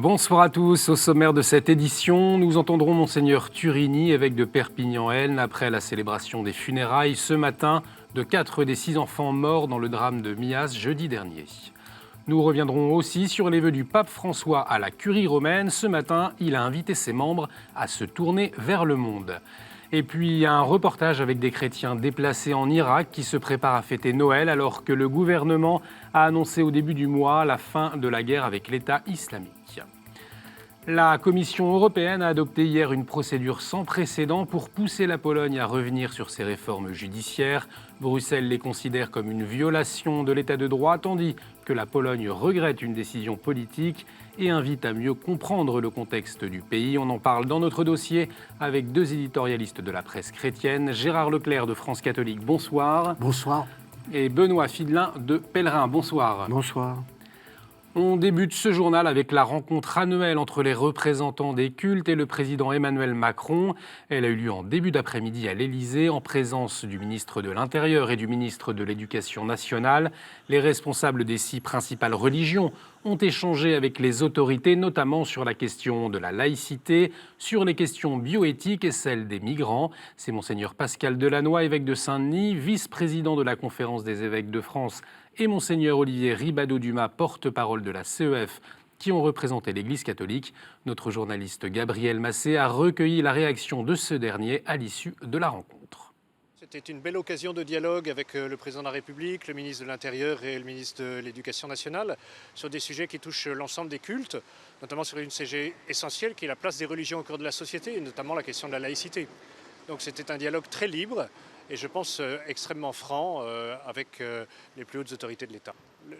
Bonsoir à tous. Au sommaire de cette édition, nous entendrons Monseigneur Turini, évêque de Perpignan-Aisne, après la célébration des funérailles ce matin de 4 des 6 enfants morts dans le drame de Millas jeudi dernier. Nous reviendrons aussi sur les vœux du pape François à la Curie romaine. Ce matin, il a invité ses membres à se tourner vers le monde. Et puis un reportage avec des chrétiens déplacés en Irak qui se préparent à fêter Noël alors que le gouvernement a annoncé au début du mois la fin de la guerre avec l'État islamique. La Commission européenne a adopté hier une procédure sans précédent pour pousser la Pologne à revenir sur ses réformes judiciaires. Bruxelles les considère comme une violation de l'état de droit, tandis que la Pologne regrette une décision politique et invite à mieux comprendre le contexte du pays. On en parle dans notre dossier avec 2 éditorialistes de la presse chrétienne. Gérard Leclerc de France Catholique, bonsoir. Bonsoir. Et Benoît Fidelin de Pèlerin, bonsoir. Bonsoir. On débute ce journal avec la rencontre annuelle entre les représentants des cultes et le président Emmanuel Macron. Elle a eu lieu en début d'après-midi à l'Élysée, en présence du ministre de l'Intérieur et du ministre de l'Éducation nationale. Les responsables des 6 principales religions ont échangé avec les autorités, notamment sur la question de la laïcité, sur les questions bioéthiques et celles des migrants. C'est Monseigneur Pascal Delannoy, évêque de Saint-Denis, vice-président de la Conférence des évêques de France, et Monseigneur Olivier Ribado-Dumas, porte-parole de la CEF, qui ont représenté l'Église catholique. Notre journaliste Gabriel Massé a recueilli la réaction de ce dernier à l'issue de la rencontre. C'était une belle occasion de dialogue avec le président de la République, le ministre de l'Intérieur et le ministre de l'Éducation nationale sur des sujets qui touchent l'ensemble des cultes, notamment sur une sujet essentielle qui est la place des religions au cœur de la société, et notamment la question de la laïcité. Donc c'était un dialogue très libre et je pense extrêmement franc avec les plus hautes autorités de l'État.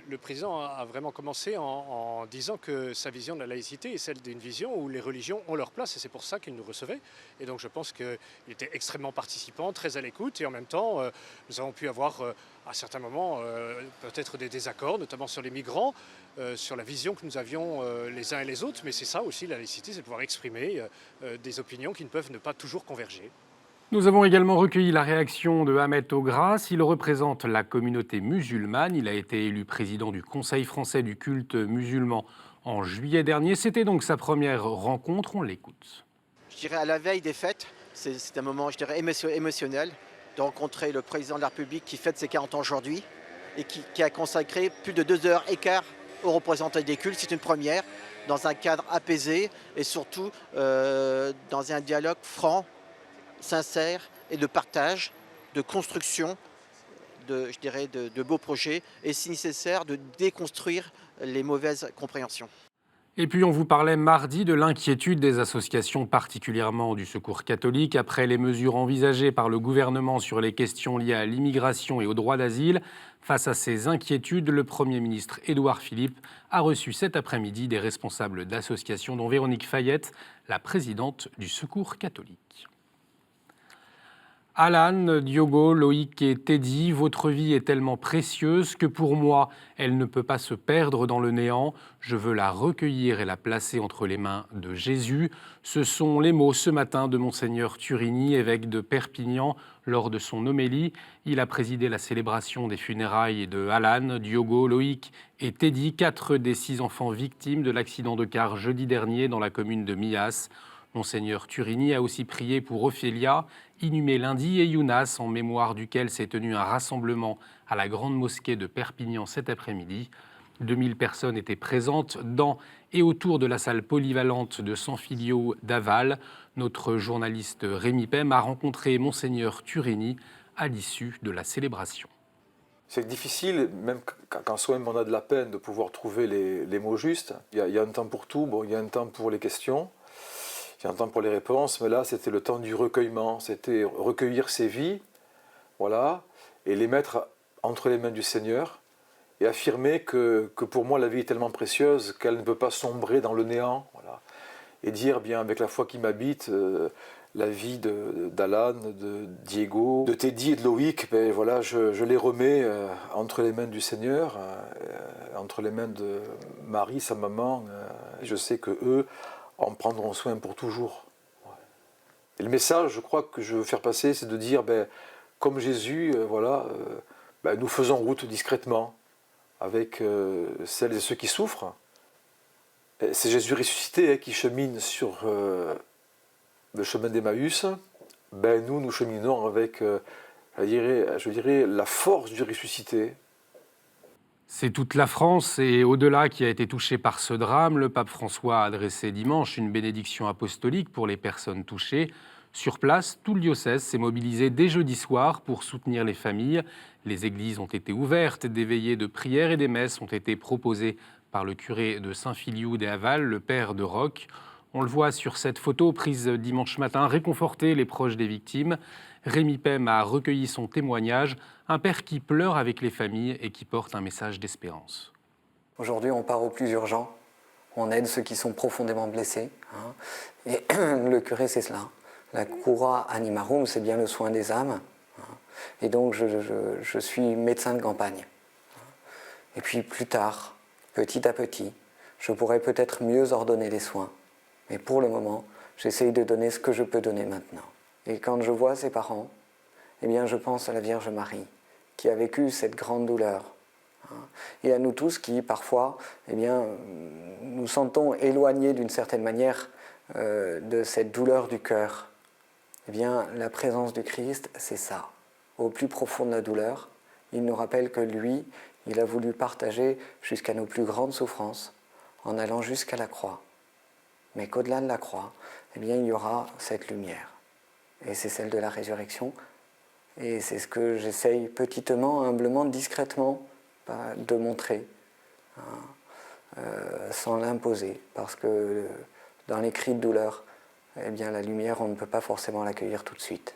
Le président a vraiment commencé en disant que sa vision de la laïcité est celle d'une vision où les religions ont leur place et c'est pour ça qu'il nous recevait. Et donc je pense qu'il était extrêmement participant, très à l'écoute et en même temps nous avons pu avoir à certains moments peut-être des désaccords, notamment sur les migrants, sur la vision que nous avions les uns et les autres. Mais c'est ça aussi la laïcité, c'est de pouvoir exprimer des opinions qui ne peuvent ne pas toujours converger. Nous avons également recueilli la réaction de Ahmed Ogras. Il représente la communauté musulmane. Il a été élu président du Conseil français du culte musulman en juillet dernier. C'était donc sa première rencontre. On l'écoute. Je dirais à la veille des fêtes, c'est un moment, je dirais, émotionnel de rencontrer le président de la République qui fête ses 40 ans aujourd'hui et qui a consacré plus de 2h15 aux représentants des cultes. C'est une première, dans un cadre apaisé et surtout dans un dialogue franc, sincère et de partage, de construction, de beaux projets et si nécessaire de déconstruire les mauvaises compréhensions. Et puis on vous parlait mardi de l'inquiétude des associations, particulièrement du Secours catholique, après les mesures envisagées par le gouvernement sur les questions liées à l'immigration et au droit d'asile. Face à ces inquiétudes, le Premier ministre Édouard Philippe a reçu cet après-midi des responsables d'associations, dont Véronique Fayette, la présidente du Secours catholique. Alan, Diogo, Loïc et Teddy, votre vie est tellement précieuse que pour moi, elle ne peut pas se perdre dans le néant. Je veux la recueillir et la placer entre les mains de Jésus. Ce sont les mots ce matin de Monseigneur Turini, évêque de Perpignan, lors de son homélie. Il a présidé la célébration des funérailles de Alan, Diogo, Loïc et Teddy, 4 des 6 enfants victimes de l'accident de car jeudi dernier dans la commune de Millas. Monseigneur Turini a aussi prié pour Ophélia, inhumée lundi, et Younas, en mémoire duquel s'est tenu un rassemblement à la grande mosquée de Perpignan cet après-midi. 2000 personnes étaient présentes dans et autour de la salle polyvalente de San Filio d'Aval. Notre journaliste Rémi Pem a rencontré Monseigneur Turini à l'issue de la célébration. C'est difficile, même quand soi-même on a de la peine, de pouvoir trouver les mots justes. Il y a un temps pour tout, il y a un temps pour les questions. Il y a un temps pour les réponses, mais là, c'était le temps du recueillement. C'était recueillir ces vies, voilà, et les mettre entre les mains du Seigneur et affirmer que pour moi, la vie est tellement précieuse qu'elle ne peut pas sombrer dans le néant. Voilà. Et dire, bien, avec la foi qui m'habite, la vie d'Alan, de Diego, de Teddy et de Loïc, ben, voilà, je les remets entre les mains du Seigneur, entre les mains de Marie, sa maman. Je sais qu'eux en prendront soin pour toujours. Et le message, je crois, que je veux faire passer, c'est de dire, comme Jésus, nous faisons route discrètement avec celles et ceux qui souffrent, C'est Jésus ressuscité qui chemine sur le chemin d'Emmaüs. Nous cheminons avec, je dirais, la force du ressuscité. C'est toute la France et au-delà qui a été touchée par ce drame. Le pape François a adressé dimanche une bénédiction apostolique pour les personnes touchées. Sur place, tout le diocèse s'est mobilisé dès jeudi soir pour soutenir les familles. Les églises ont été ouvertes, des veillées de prière et des messes ont été proposées par le curé de Saint-Filiou des Havals, le père de Roch. On le voit sur cette photo prise dimanche matin, réconforter les proches des victimes. Rémi Pem a recueilli son témoignage, un père qui pleure avec les familles et qui porte un message d'espérance. Aujourd'hui, on part au plus urgent, on aide ceux qui sont profondément blessés. Et le curé, c'est cela. La cura animarum, c'est bien le soin des âmes. Et donc, je suis médecin de campagne. Et puis plus tard, petit à petit, je pourrais peut-être mieux ordonner les soins. Mais pour le moment, j'essaye de donner ce que je peux donner maintenant. Et quand je vois ces parents, eh bien, je pense à la Vierge Marie, qui a vécu cette grande douleur. Et à nous tous qui, parfois, eh bien, nous sentons éloignés d'une certaine manière de cette douleur du cœur. Eh bien, la présence du Christ, c'est ça. Au plus profond de la douleur, il nous rappelle que lui, il a voulu partager jusqu'à nos plus grandes souffrances, en allant jusqu'à la croix. Mais qu'au-delà de la croix, eh bien, il y aura cette lumière. Et c'est celle de la résurrection. Et c'est ce que j'essaye petitement, humblement, discrètement de montrer, sans l'imposer. Parce que dans les cris de douleur, eh bien, la lumière, on ne peut pas forcément l'accueillir tout de suite.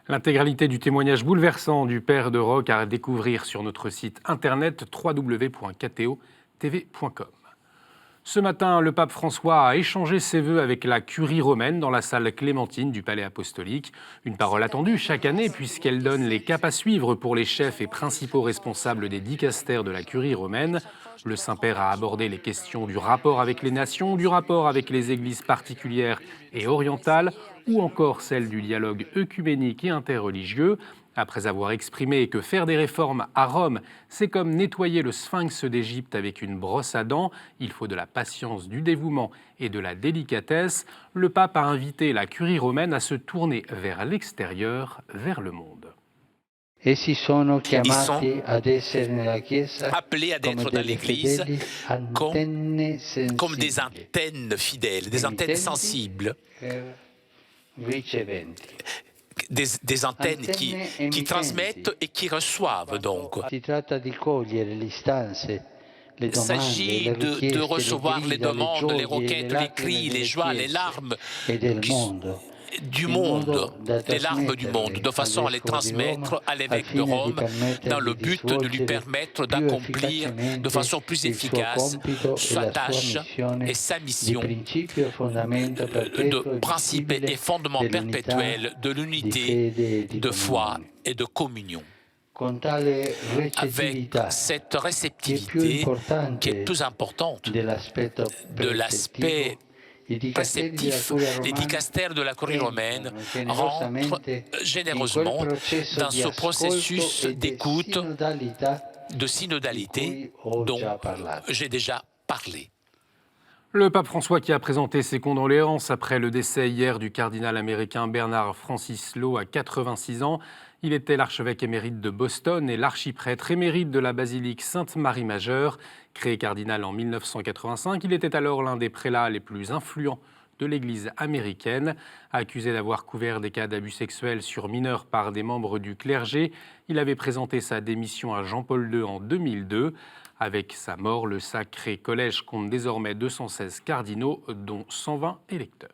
L'intégralité du témoignage bouleversant du père de Roch à découvrir sur notre site internet www.kto.tv.com. Ce matin, le pape François a échangé ses vœux avec la curie romaine dans la salle Clémentine du Palais apostolique. Une parole attendue chaque année puisqu'elle donne les caps à suivre pour les chefs et principaux responsables des dicastères de la curie romaine. Le Saint-Père a abordé les questions du rapport avec les nations, du rapport avec les églises particulières et orientales, ou encore celle du dialogue œcuménique et interreligieux. Après avoir exprimé que faire des réformes à Rome, c'est comme nettoyer le sphinx d'Égypte avec une brosse à dents, il faut de la patience, du dévouement et de la délicatesse, le pape a invité la curie romaine à se tourner vers l'extérieur, vers le monde. Ils sont appelés à être dans l'Église comme des antennes fidèles, des antennes sensibles. Des antennes qui transmettent et qui reçoivent donc. Il s'agit de recevoir les demandes, les requêtes, les cris, les joies, les larmes du monde, les larmes du monde, de façon à les transmettre à l'évêque de Rome dans le but de lui permettre d'accomplir de façon plus efficace sa tâche et sa mission de principe et fondement perpétuel de l'unité de foi et de communion. Avec cette réceptivité qui est plus importante de l'aspect réceptif, les dicastères de la curie romaine rentrent généreusement dans ce processus d'écoute, de synodalité dont j'ai déjà parlé. Le pape François qui a présenté ses condoléances après le décès hier du cardinal américain Bernard Francis Law à 86 ans. Il était l'archevêque émérite de Boston et l'archiprêtre émérite de la basilique Sainte-Marie-Majeure. Créé cardinal en 1985, il était alors l'un des prélats les plus influents de l'Église américaine. Accusé d'avoir couvert des cas d'abus sexuels sur mineurs par des membres du clergé, il avait présenté sa démission à Jean-Paul II en 2002. Avec sa mort, le Sacré Collège compte désormais 216 cardinaux, dont 120 électeurs.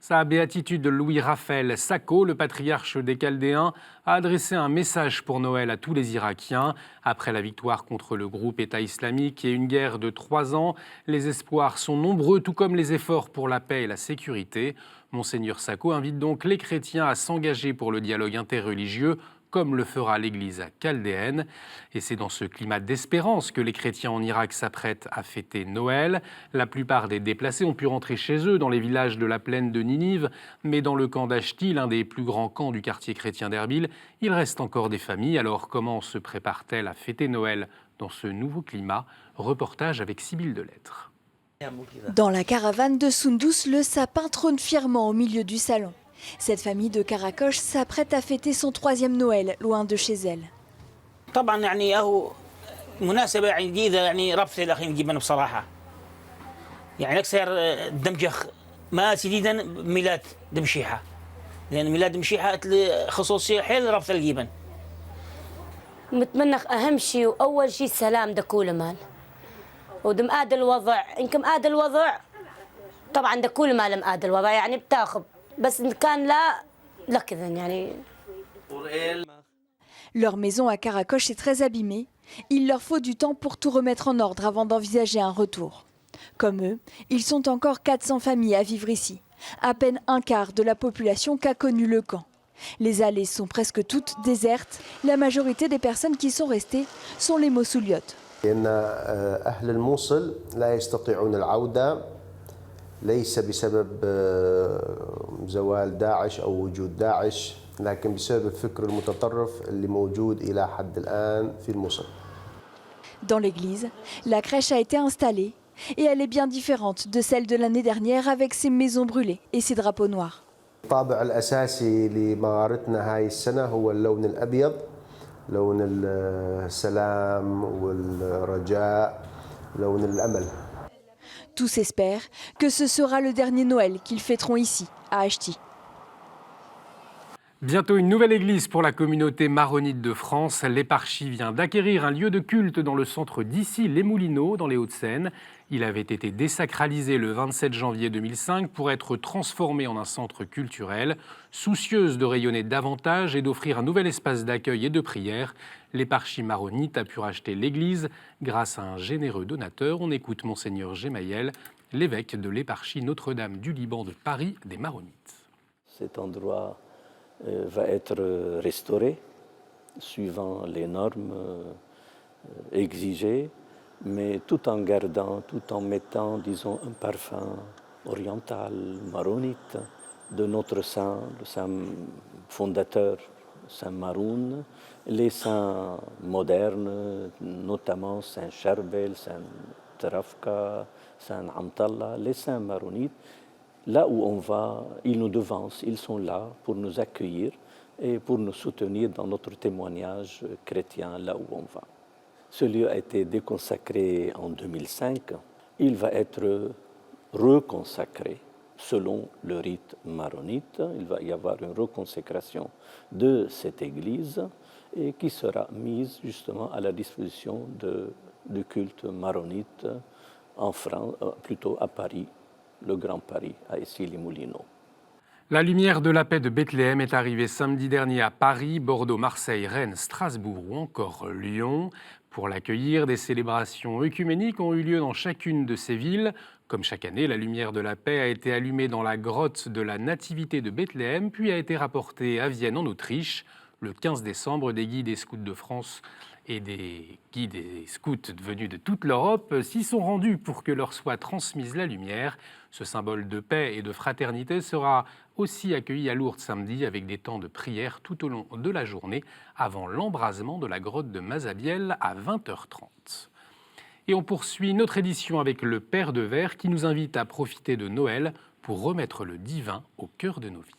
Sa béatitude, Louis-Raphaël Sako, le patriarche des Chaldéens, a adressé un message pour Noël à tous les Irakiens. Après la victoire contre le groupe État islamique et une guerre de 3 ans, les espoirs sont nombreux, tout comme les efforts pour la paix et la sécurité. Monseigneur Sako invite donc les chrétiens à s'engager pour le dialogue interreligieux, comme le fera l'Église chaldéenne. Et c'est dans ce climat d'espérance que les chrétiens en Irak s'apprêtent à fêter Noël. La plupart des déplacés ont pu rentrer chez eux dans les villages de la plaine de Ninive, mais dans le camp d'Ashti, l'un des plus grands camps du quartier chrétien d'Erbil, il reste encore des familles. Alors comment se préparent-elles à fêter Noël dans ce nouveau climat. Reportage avec Sybille Delettre. Dans la caravane de Sundus, le sapin trône fièrement au milieu du salon. Cette famille de Karakosh s'apprête à fêter son 3e Noël, loin de chez elle. طبعا يعني هو مناسبة جديدة يعني ربط الأخين جدا بصراحة يعني أكثر دمجخ ما جديدا ميلاد دمشيحة لأن ميلاد دمشيحة خصوصية حيل ربط الجبن متمنى أهم شيء وأول شيء السلام ده كل مال ودم آد الوضع إنكم آد الوضع طبعا ده كل ما لم آد الوضع يعني بتاخذ بس إن كان لا كذا يعني. Leur maison à Karakosh est très abîmée. Il leur faut du temps pour tout remettre en ordre avant d'envisager un retour. Comme eux, ils sont encore 400 familles à vivre ici. À peine un quart de la population qu'a connu le camp. Les allées sont presque toutes désertes. La majorité des personnes qui sont restées sont les Mossouliotes. أهل الموصل لا يستطيعون العودة ليس بسبب زوال داعش أو وجود داعش لكن بسبب الفكر المتطرف اللي موجود إلى حد الآن في الموصل. Dans l'église, la crèche a été installée et elle est bien différente de celle de l'année dernière avec ses maisons brûlées et ses drapeaux noirs. الطابع الأساسي لمغارتنا هاي السنة هو اللون الأبيض لون السلام والرجاء لون الأمل. Tous espèrent que ce sera le dernier Noël qu'ils fêteront ici, à Ashti. Bientôt une nouvelle église pour la communauté maronite de France. L'éparchie vient d'acquérir un lieu de culte dans le centre d'Issy, les Moulineaux, dans les Hauts-de-Seine. Il avait été désacralisé le 27 janvier 2005 pour être transformé en un centre culturel. Soucieuse de rayonner davantage et d'offrir un nouvel espace d'accueil et de prière, l'éparchie maronite a pu racheter l'église grâce à un généreux donateur. On écoute Monseigneur Gemayel, l'évêque de l'éparchie Notre-Dame du Liban de Paris des Maronites. Cet endroit va être restauré suivant les normes exigées, mais tout en gardant, tout en mettant, disons, un parfum oriental, maronite, de notre saint, le saint fondateur, Saint Maroun, les saints modernes, notamment Saint Charbel, Saint Trafka, Saint Amtallah, les saints maronites. Là où on va, ils nous devancent, ils sont là pour nous accueillir et pour nous soutenir dans notre témoignage chrétien là où on va. Ce lieu a été déconsacré en 2005. Il va être reconsacré selon le rite maronite. Il va y avoir une reconsécration de cette église et qui sera mise justement à la disposition du culte maronite en France, plutôt à Paris. Le Grand Paris, à Issy-les-Moulineaux. La lumière de la paix de Bethléem est arrivée samedi dernier à Paris, Bordeaux, Marseille, Rennes, Strasbourg ou encore Lyon. Pour l'accueillir, des célébrations œcuméniques ont eu lieu dans chacune de ces villes. Comme chaque année, la lumière de la paix a été allumée dans la grotte de la Nativité de Bethléem, puis a été rapportée à Vienne en Autriche. Le 15 décembre, des guides et scouts de France et des guides et scouts venus de toute l'Europe s'y sont rendus pour que leur soit transmise la lumière. Ce symbole de paix et de fraternité sera aussi accueilli à Lourdes samedi avec des temps de prière tout au long de la journée avant l'embrasement de la grotte de Mazabiel à 20h30. Et on poursuit notre édition avec le Père de Verre qui nous invite à profiter de Noël pour remettre le divin au cœur de nos vies.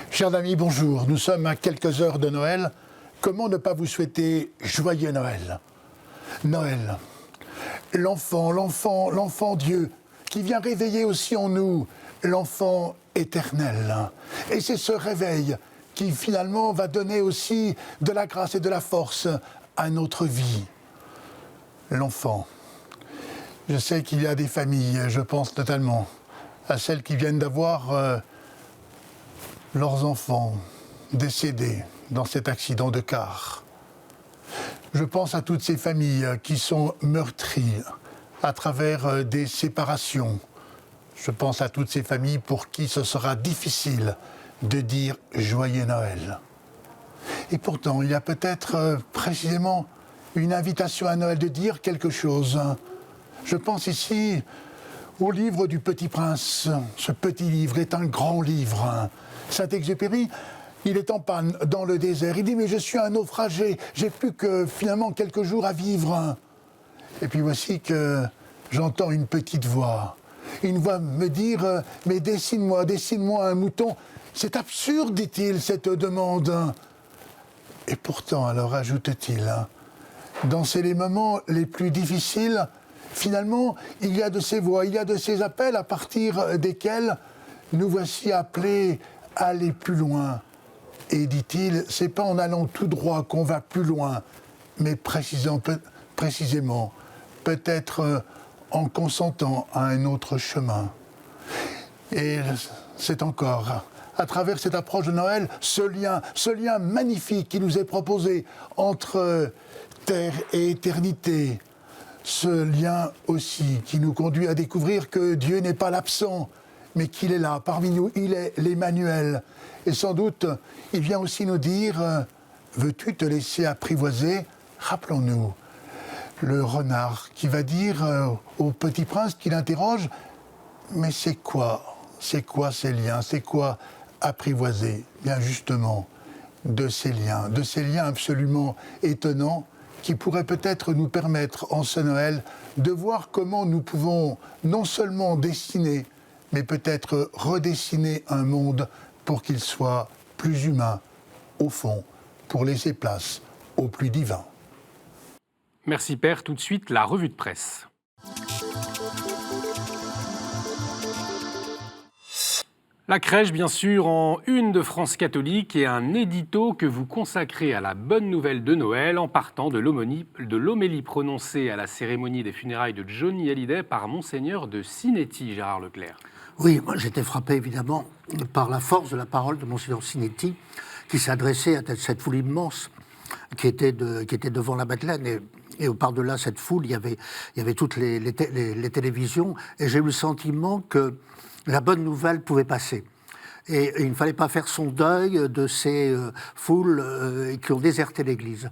Chers amis, bonjour. Nous sommes à quelques heures de Noël. Comment ne pas vous souhaiter joyeux Noël? Noël, l'enfant Dieu, qui vient réveiller aussi en nous l'enfant éternel. Et c'est ce réveil qui finalement va donner aussi de la grâce et de la force à notre vie. L'enfant. Je sais qu'il y a des familles, je pense notamment à celles qui viennent d'avoir leurs enfants décédés dans cet accident de car. Je pense à toutes ces familles qui sont meurtries à travers des séparations. Je pense à toutes ces familles pour qui ce sera difficile de dire Joyeux Noël. Et pourtant, il y a peut-être précisément une invitation à Noël de dire quelque chose. Je pense ici au livre du Petit Prince. Ce petit livre est un grand livre. Saint-Exupéry Il est en panne dans le désert. Il dit, mais je suis un naufragé, j'ai plus que finalement quelques jours à vivre. Et puis voici que j'entends une petite voix. Une voix me dire, mais dessine-moi un mouton. C'est absurde, dit-il, cette demande. Et pourtant, alors ajoute-t-il, dans les moments les plus difficiles, finalement, il y a de ces voix, il y a de ces appels à partir desquels nous voici appelés à aller plus loin. Et dit-il, c'est pas en allant tout droit qu'on va plus loin, mais précisément, peut-être en consentant à un autre chemin. Et c'est encore, à travers cette approche de Noël, ce lien magnifique qui nous est proposé entre terre et éternité, ce lien aussi qui nous conduit à découvrir que Dieu n'est pas l'absent, mais qu'il est là, parmi nous, il est l'Emmanuel. Et sans doute, il vient aussi nous dire, veux-tu te laisser apprivoiser? Rappelons-nous, le renard qui va dire au petit prince qui l'interroge, mais c'est quoi ces liens? C'est quoi apprivoiser? Bien justement, de ces liens absolument étonnants qui pourraient peut-être nous permettre en ce Noël de voir comment nous pouvons non seulement dessiner, mais peut-être redessiner un monde pour qu'il soit plus humain, au fond, pour laisser place au plus divin. Merci Père, tout de suite la revue de presse. La crèche, bien sûr, en une de France catholique et un édito que vous consacrez à la bonne nouvelle de Noël en partant de l'homélie prononcée à la cérémonie des funérailles de Johnny Hallyday par Monseigneur de Sinetti, Gérard Leclerc. Oui, moi j'étais frappé évidemment par la force de la parole de Monseigneur Sinetti qui s'adressait à cette foule immense qui était devant la Madeleine et par-delà cette foule, il y avait toutes les télévisions et j'ai eu le sentiment que la bonne nouvelle pouvait passer. Et il ne fallait pas faire son deuil de ces foules qui ont déserté l'Église.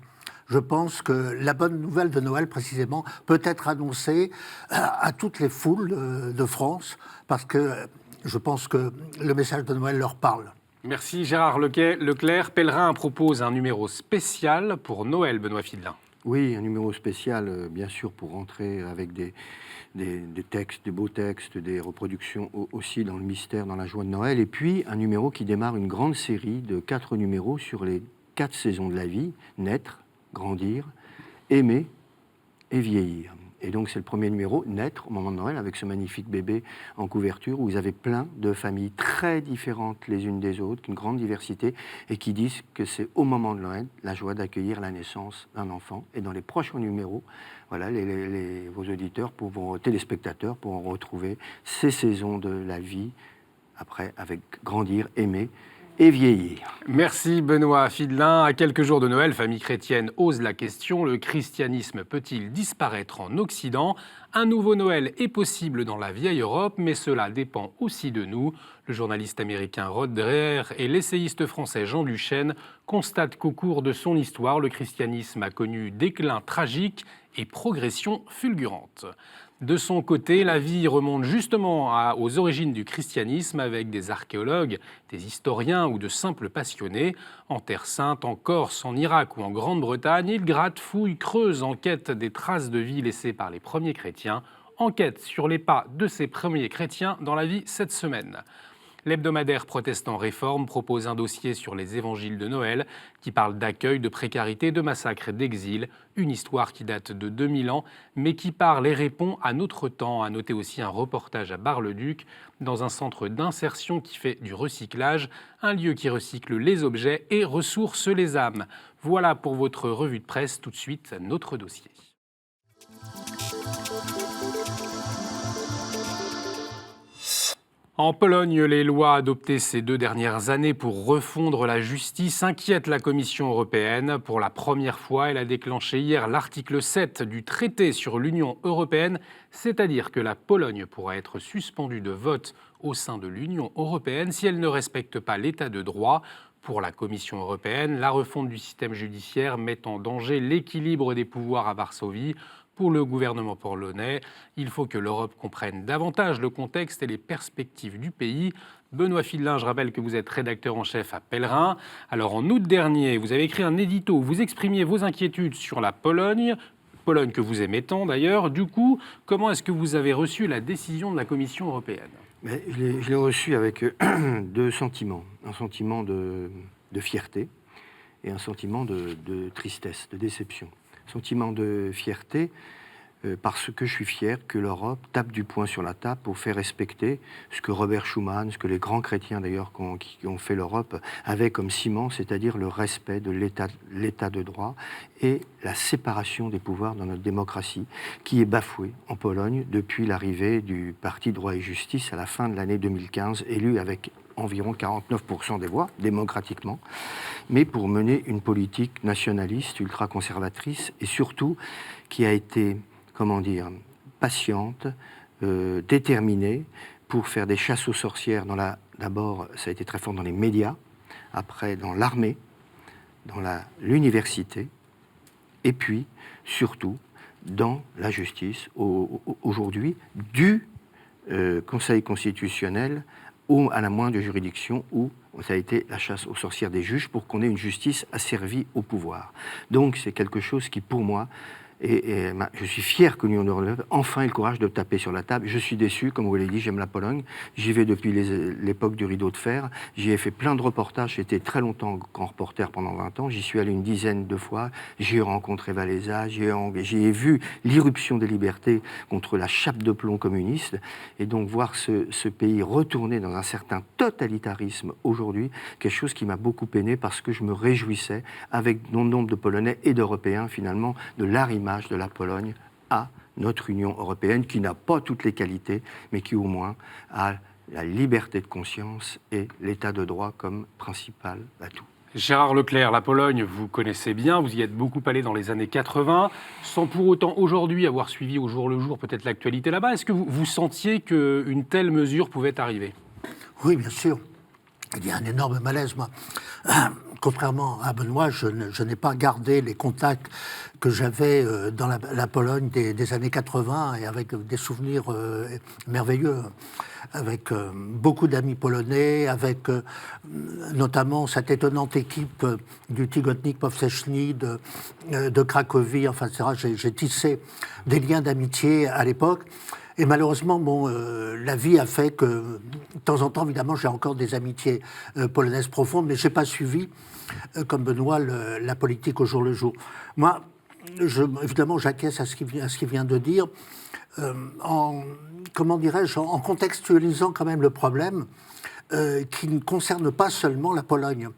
Je pense que la bonne nouvelle de Noël, précisément, peut être annoncée à toutes les foules de France, parce que je pense que le message de Noël leur parle. Merci Gérard Leclerc. Pèlerin propose un numéro spécial pour Noël, Benoît Fidelin. Oui, un numéro spécial, bien sûr, pour rentrer avec des textes, des beaux textes, des reproductions aussi dans le mystère, dans la joie de Noël. Et puis, un numéro qui démarre une grande série de 4 numéros sur les 4 saisons de la vie, naître, grandir, aimer et vieillir. Et donc, c'est le premier numéro, naître, au moment de Noël, avec ce magnifique bébé en couverture, où vous avez plein de familles très différentes les unes des autres, une grande diversité, et qui disent que c'est au moment de Noël la joie d'accueillir la naissance d'un enfant. Et dans les prochains numéros, voilà, vos auditeurs, téléspectateurs, pourront retrouver ces saisons de la vie, après, avec grandir, aimer et vieillir. Merci Benoît Fidelin. À quelques jours de Noël, famille chrétienne ose la question, le christianisme peut-il disparaître en Occident? Un nouveau Noël est possible dans la vieille Europe, mais cela dépend aussi de nous. Le journaliste américain Rod Dreher et l'essayiste français Jean Duchesne constatent qu'au cours de son histoire, le christianisme a connu déclin tragique et progression fulgurante. De son côté, la vie remonte justement aux origines du christianisme avec des archéologues, des historiens ou de simples passionnés. En Terre Sainte, en Corse, en Irak ou en Grande-Bretagne, ils grattent, fouillent, creusent en quête des traces de vie laissées par les premiers chrétiens. Enquête sur les pas de ces premiers chrétiens dans la vie cette semaine. L'hebdomadaire Protestant Réforme propose un dossier sur les évangiles de Noël qui parle d'accueil, de précarité, de massacre et d'exil. Une histoire qui date de 2000 ans, mais qui parle et répond à notre temps. À noter aussi un reportage à Bar-le-Duc, dans un centre d'insertion qui fait du recyclage, un lieu qui recycle les objets et ressource les âmes. Voilà pour votre revue de presse. Tout de suite, notre dossier. En Pologne, les lois adoptées ces 2 dernières années pour refondre la justice inquiètent la Commission européenne. Pour la première fois, elle a déclenché hier l'article 7 du traité sur l'Union européenne, c'est-à-dire que la Pologne pourra être suspendue de vote au sein de l'Union européenne si elle ne respecte pas l'état de droit. Pour la Commission européenne, la refonte du système judiciaire met en danger l'équilibre des pouvoirs à Varsovie. Pour le gouvernement polonais, il faut que l'Europe comprenne davantage le contexte et les perspectives du pays. Benoît Fidelin, je rappelle que vous êtes rédacteur en chef à Pèlerin. Alors en août dernier, vous avez écrit un édito où vous exprimiez vos inquiétudes sur la Pologne que vous aimez tant d'ailleurs. Du coup, comment est-ce que vous avez reçu la décision de la Commission européenne ? Mais je l'ai reçu avec deux sentiments. Un sentiment de fierté et un sentiment de tristesse, de déception. Sentiment de fierté parce que je suis fier que l'Europe tape du poing sur la table pour faire respecter ce que Robert Schuman, ce que les grands chrétiens d'ailleurs qui ont fait l'Europe avaient comme ciment, c'est-à-dire le respect de l'état de droit et la séparation des pouvoirs dans notre démocratie, qui est bafouée en Pologne depuis l'arrivée du Parti Droit et Justice à la fin de l'année 2015, élu avec environ 49% des voix, démocratiquement, mais pour mener une politique nationaliste, ultra-conservatrice, et surtout qui a été, patiente, déterminée, pour faire des chasses aux sorcières. D'abord, ça a été très fort dans les médias, après dans l'armée, dans l'université, et puis, surtout, dans la justice, aujourd'hui, du Conseil constitutionnel à la moindre juridiction où ça a été la chasse aux sorcières des juges pour qu'on ait une justice asservie au pouvoir. Donc c'est quelque chose qui, pour moi, je suis fier que l'Union européenne enfin ait le courage de taper sur la table. Je suis déçu, comme vous l'avez dit, j'aime la Pologne. J'y vais depuis l'époque du rideau de fer. J'y ai fait plein de reportages. J'ai été très longtemps grand reporter pendant 20 ans. J'y suis allé une dizaine de fois. J'ai rencontré Wałęsa. J'ai vu l'irruption des libertés contre la chape de plomb communiste. Et donc voir ce pays retourner dans un certain totalitarisme aujourd'hui, quelque chose qui m'a beaucoup peiné parce que je me réjouissais avec bon nombre de Polonais et d'Européens finalement de l'arrimage de la Pologne à notre Union européenne, qui n'a pas toutes les qualités, mais qui au moins a la liberté de conscience et l'état de droit comme principal atout. Gérard Leclerc, la Pologne, vous connaissez bien, vous y êtes beaucoup allé dans les années 80, sans pour autant aujourd'hui avoir suivi au jour le jour peut-être l'actualité là-bas. Est-ce que vous sentiez qu'une telle mesure pouvait arriver ? Oui, bien sûr. Il y a un énorme malaise, moi. Contrairement à Benoît, je n'ai pas gardé les contacts que j'avais dans la Pologne des années 80 et avec des souvenirs merveilleux, avec beaucoup d'amis polonais, avec notamment cette étonnante équipe du Tygodnik Powszechny de Cracovie, enfin, etc. J'ai tissé des liens d'amitié à l'époque. Et malheureusement, la vie a fait que, de temps en temps, évidemment, j'ai encore des amitiés polonaises profondes, mais je n'ai pas suivi, comme Benoît, la politique au jour le jour. Moi, évidemment, j'acquiesce à ce qu'il vient de dire, en contextualisant quand même le problème qui ne concerne pas seulement la Pologne.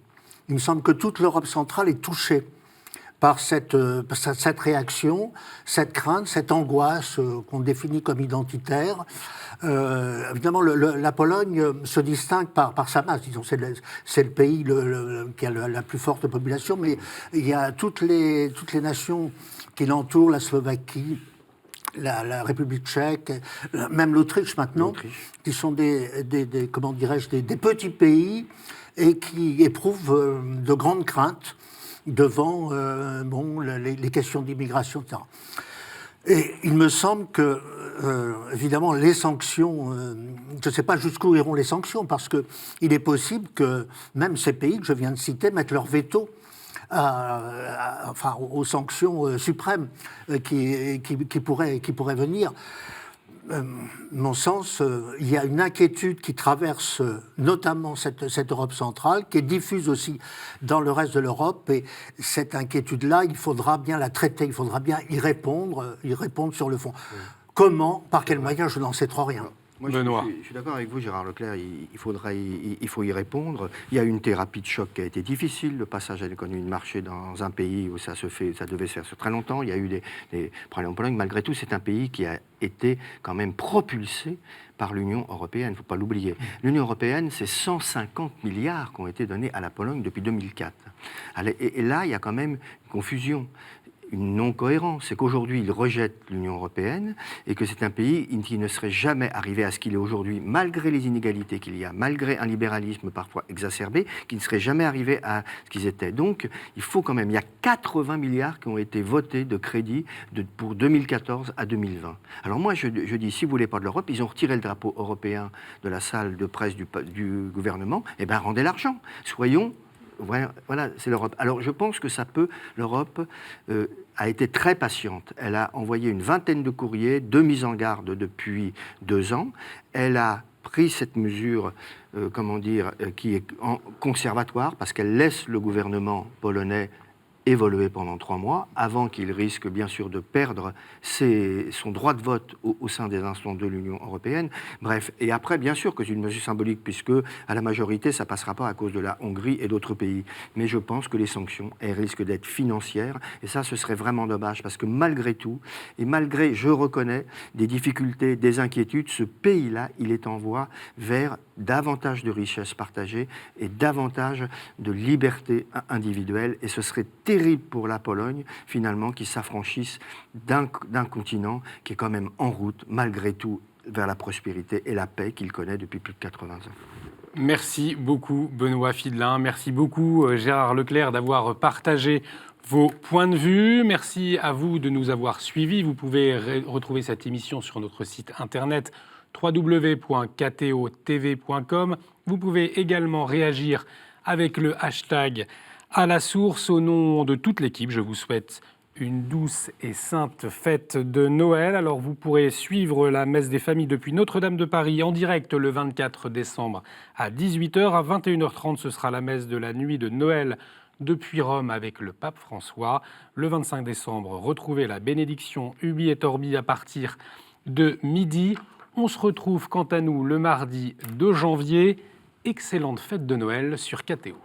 Il me semble que toute l'Europe centrale est touchée par cette réaction, cette crainte, cette angoisse qu'on définit comme identitaire. Évidemment, la Pologne se distingue par sa masse. Disons, c'est le pays qui a la plus forte population, mais il y a toutes les nations qui l'entourent, la Slovaquie, la République tchèque, même l'Autriche maintenant, qui sont des petits pays et qui éprouvent de grandes craintes devant les questions d'immigration, etc. Et il me semble que, évidemment, les sanctions, je ne sais pas jusqu'où iront les sanctions, parce qu'il est possible que même ces pays que je viens de citer mettent leur veto aux sanctions suprêmes qui pourraient venir. Mon sens, il y a une inquiétude qui traverse notamment cette Europe centrale, qui est diffuse aussi dans le reste de l'Europe, et cette inquiétude-là, il faudra bien la traiter, il faudra bien y répondre sur le fond. Comment, par quels moyens, je n'en sais trop rien. Moi, je suis d'accord avec vous, Gérard Leclerc, il faut y répondre. Il y a une thérapie de choc qui a été difficile, le passage à l'économie de marché dans un pays où ça devait se faire sur très longtemps. Il y a eu des problèmes en Pologne. Malgré tout, c'est un pays qui a été quand même propulsé par l'Union européenne, il ne faut pas l'oublier. L'Union européenne, c'est 150 milliards qui ont été donnés à la Pologne depuis 2004. Et là, il y a quand même une confusion. une non-cohérence. C'est qu'aujourd'hui, il rejette l'Union européenne et que c'est un pays qui ne serait jamais arrivé à ce qu'il est aujourd'hui, malgré les inégalités qu'il y a, malgré un libéralisme parfois exacerbé, qui ne serait jamais arrivé à ce qu'ils étaient. Donc, il faut quand même, il y a 80 milliards qui ont été votés de crédit pour 2014 à 2020. Alors moi, je dis, si vous voulez pas de l'Europe, ils ont retiré le drapeau européen de la salle de presse du gouvernement, eh bien, rendez l'argent. Soyons... Voilà, c'est l'Europe. Alors je pense que l'Europe a été très patiente. Elle a envoyé une vingtaine de courriers, 2 mises en garde depuis 2 ans. Elle a pris cette mesure, qui est conservatoire, parce qu'elle laisse le gouvernement polonais évoluer pendant 3 mois, avant qu'il risque bien sûr de perdre son droit de vote au sein des instances de l'Union européenne. Bref, et après, bien sûr que c'est une mesure symbolique, puisque à la majorité, ça ne passera pas à cause de la Hongrie et d'autres pays. Mais je pense que les sanctions, elles risquent d'être financières, et ça, ce serait vraiment dommage, parce que malgré tout, et malgré, je reconnais, des difficultés, des inquiétudes, ce pays-là, il est en voie vers davantage de richesses partagées et davantage de liberté individuelle, et ce serait terrible pour la Pologne, finalement, qui s'affranchisse d'un continent qui est quand même en route, malgré tout, vers la prospérité et la paix qu'il connaît depuis plus de 80 ans. Merci beaucoup, Benoît Fidelin. Merci beaucoup, Gérard Leclerc, d'avoir partagé vos points de vue. Merci à vous de nous avoir suivis. Vous pouvez retrouver cette émission sur notre site internet www.ktotv.com. Vous pouvez également réagir avec le hashtag à la source. Au nom de toute l'équipe, je vous souhaite une douce et sainte fête de Noël. Alors vous pourrez suivre la messe des familles depuis Notre-Dame de Paris en direct le 24 décembre à 18h. À 21h30, ce sera la messe de la nuit de Noël depuis Rome avec le pape François. Le 25 décembre, retrouvez la bénédiction Ubi et Orbi à partir de midi. On se retrouve quant à nous le mardi 2 janvier. Excellente fête de Noël sur KTO.